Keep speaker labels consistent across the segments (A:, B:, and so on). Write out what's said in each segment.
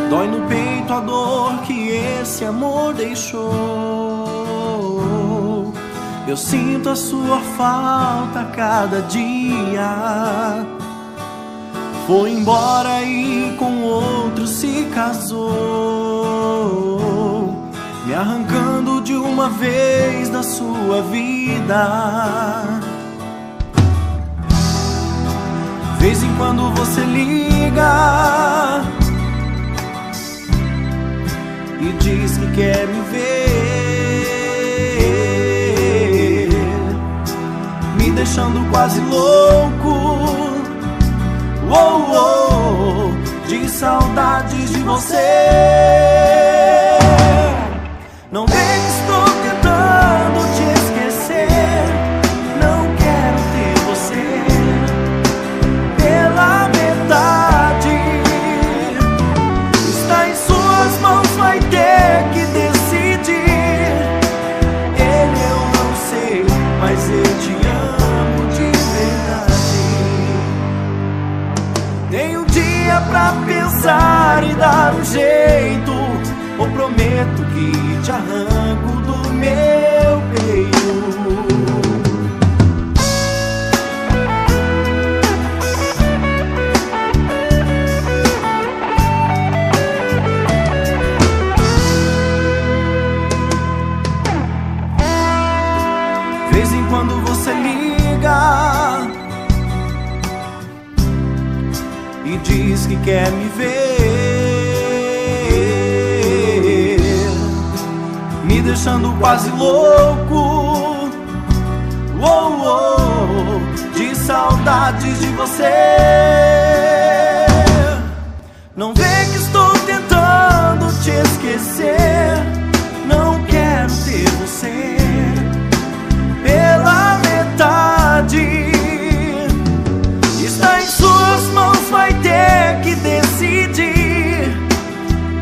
A: Dói no peito a dor que esse amor deixou. Eu sinto a sua falta a cada dia. Foi embora e com outro se casou, me arrancando de uma vez da sua vida. Vez em quando você liga e diz que quer me ver, me deixando quase louco, de saudades de você. Não vê que estou tentando te esquecer, não quero ter você pela metade. Está em suas mãos, vai ter que decidir. Ele eu não sei, mas eu te amo de verdade. Tenho um dia pra pensar e dar um jeito, ou prometo que te arranco do meu peito. Vez em quando você liga e diz que quer me ver, me deixando quase louco, de saudades de você. Não vê que estou tentando te esquecer, não quero ter você pela metade. Está em suas mãos, vai ter que decidir.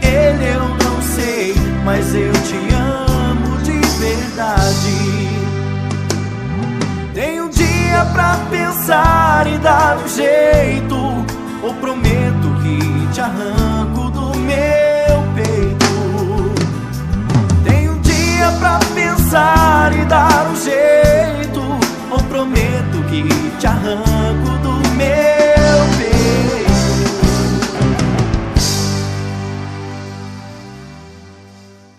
A: Ele eu não sei, mas eu te amo de verdade. Tenho um dia pra pensar e dar um jeito, ou prometo que te arranco